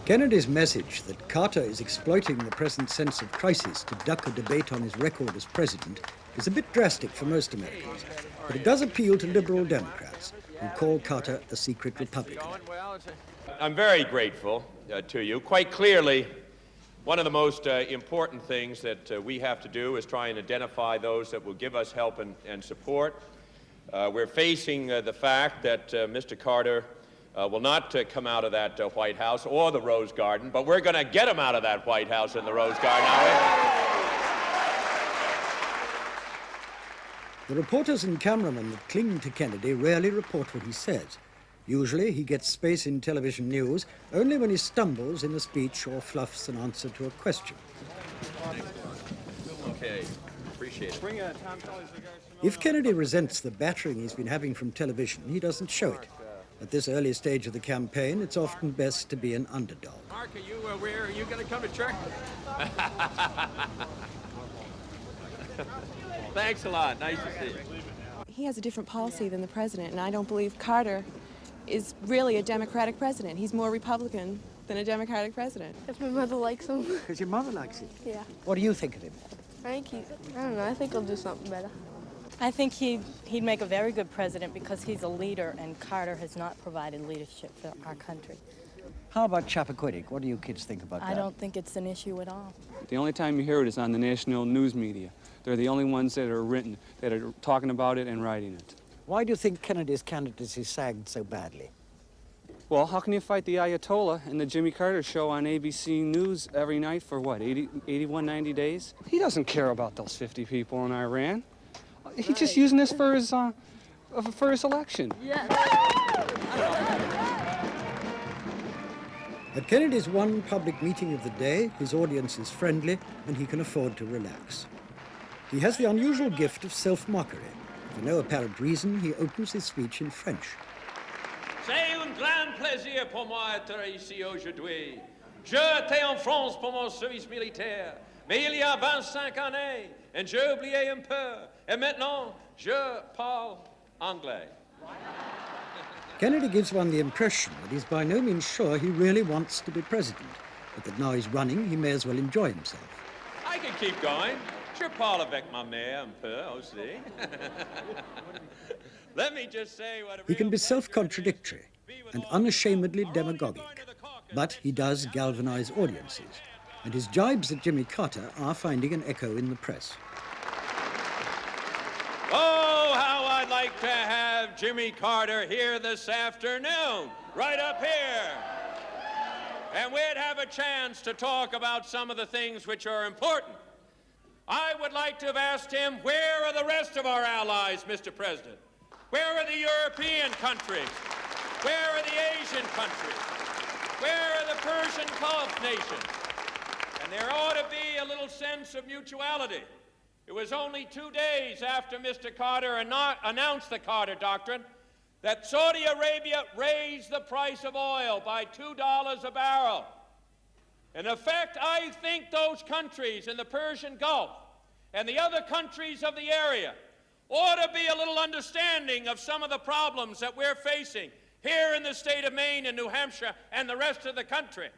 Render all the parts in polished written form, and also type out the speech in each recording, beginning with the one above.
Kennedy's message that Carter is exploiting the present sense of crisis to duck a debate on his record as president is a bit drastic for most Americans, but it does appeal to liberal Democrats who call Carter a secret Republican. I'm very grateful to you. Quite clearly, one of the most important things that we have to do is try and identify those that will give us help and support. We're facing the fact that Mr. Carter will not come out of that White House or the Rose Garden, but we're going to get him out of that White House and the Rose Garden, are we? The reporters and cameramen that cling to Kennedy rarely report what he says. Usually he gets space in television news only when he stumbles in a speech or fluffs an answer to a question. Okay, appreciate it. If Kennedy resents the battering he's been having from television, he doesn't show it. At this early stage of the campaign, it's often best to be an underdog. Mark, are you aware? Are you going to come to church? Thanks a lot. Nice to see you. He has a different policy than the president, and I don't believe Carter is really a Democratic president. He's more Republican than a Democratic president. If my mother likes him. Because your mother likes him? Yeah. What do you think of him? I don't know, I think he'll do something better. I think he'd make a very good president because he's a leader, and Carter has not provided leadership for our country. How about Chappaquiddick? What do you kids think about that? I don't think it's an issue at all. The only time you hear it is on the national news media. They're the only ones that are written, that are talking about it and writing it. Why do you think Kennedy's candidacy sagged so badly? Well, how can you fight the Ayatollah in the Jimmy Carter show on ABC News every night for what, 81, 90 days? He doesn't care about those 50 people in Iran. He's just using this for his election. Yeah. At Kennedy's one public meeting of the day, his audience is friendly and he can afford to relax. He has the unusual gift of self-mockery. For no apparent reason, he opens his speech in French. C'est un grand plaisir pour moi d'être ici aujourd'hui. J'étais en France pour mon service militaire, mais il y a 25 années, et j'ai oublié un peu. Et maintenant, je parle anglais. Kennedy gives one the impression that he's by no means sure he really wants to be president, but that now he's running, he may as well enjoy himself. I can keep going. Je parle avec ma mère un peu aussi. Let me just say what He can be self-contradictory and unashamedly demagogic, but he does galvanize audiences, and his jibes at Jimmy Carter are finding an echo in the press. Oh, how I'd like to have Jimmy Carter here this afternoon, right up here. And we'd have a chance to talk about some of the things which are important. I would like to have asked him, where are the rest of our allies, Mr. President? Where are the European countries? Where are the Asian countries? Where are the Persian Gulf nations? And there ought to be a little sense of mutuality. It was only 2 days after Mr. Carter announced the Carter Doctrine that Saudi Arabia raised the price of oil by $2 a barrel. In effect, I think those countries in the Persian Gulf and the other countries of the area ought to be a little understanding of some of the problems that we're facing here in the state of Maine and New Hampshire and the rest of the country.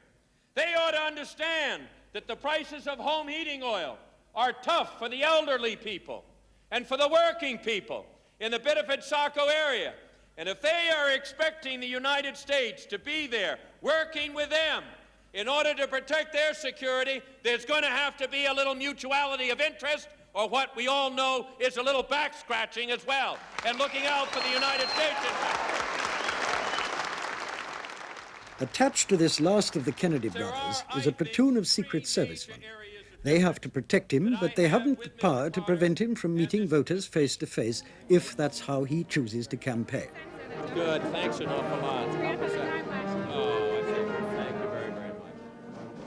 They ought to understand that the prices of home heating oil are tough for the elderly people and for the working people in the Biddeford-Saco area. And if they are expecting the United States to be there working with them in order to protect their security, there's going to have to be a little mutuality of interest, or what we all know is a little back-scratching as well, and looking out for the United States interest. Attached to this last of the Kennedy brothers is a platoon of Secret Servicemen. They have to protect him, but they haven't the power to prevent him from meeting voters face to face if that's how he chooses to campaign. Good, thanks an awful lot. Thank you very, very much.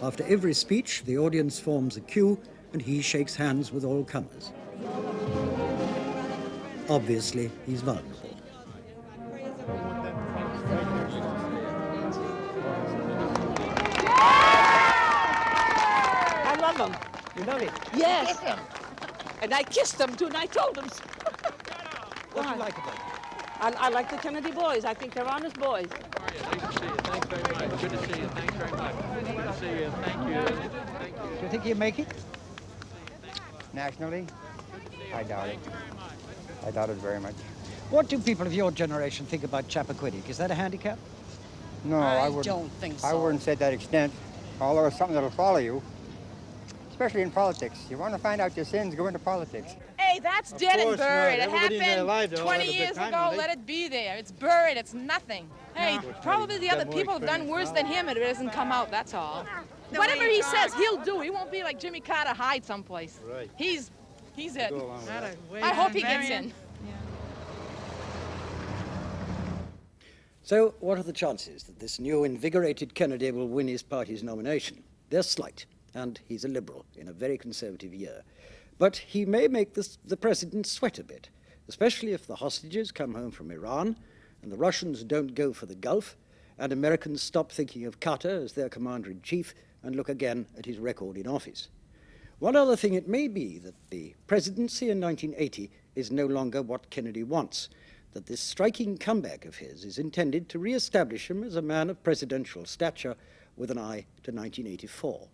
After every speech, the audience forms a queue and he shakes hands with all comers. Obviously, he's vulnerable. I love him. You love it? Yes. And I kissed him too, and I told him so. What do you like about him? I like the Kennedy boys. I think they're honest boys. How are you? Nice to see you. Thanks very much. Good to see you. Thanks very much. see you. Thank you. Do you think he'll make it? Nationally, I doubt it. I doubt it very much. What do people of your generation think about Chappaquiddick? Is that a handicap? No, I wouldn't. don't think so. I wouldn't say that extent, although it's something that'll follow you, especially in politics. You want to find out your sins, go into politics. Hey, that's dead and buried. It Everybody in their lives, happened they'll 20 have a years good time, ago. won't they? Let it be there. It's buried. It's nothing. Hey, probably the other people have done worse than him. It doesn't come out. That's all. Whatever he says, he'll do. He won't be like Jimmy Carter, hide someplace. Right. He's it. Go along with that. I hope he gets in. So, what are the chances that this new invigorated Kennedy will win his party's nomination? They're slight, and he's a Liberal in a very conservative year. But he may make the president sweat a bit, especially if the hostages come home from Iran, and the Russians don't go for the Gulf, and Americans stop thinking of Carter as their commander-in-chief and look again at his record in office. One other thing it may be that the presidency in 1980 is no longer what Kennedy wants, that this striking comeback of his is intended to re-establish him as a man of presidential stature with an eye to 1984.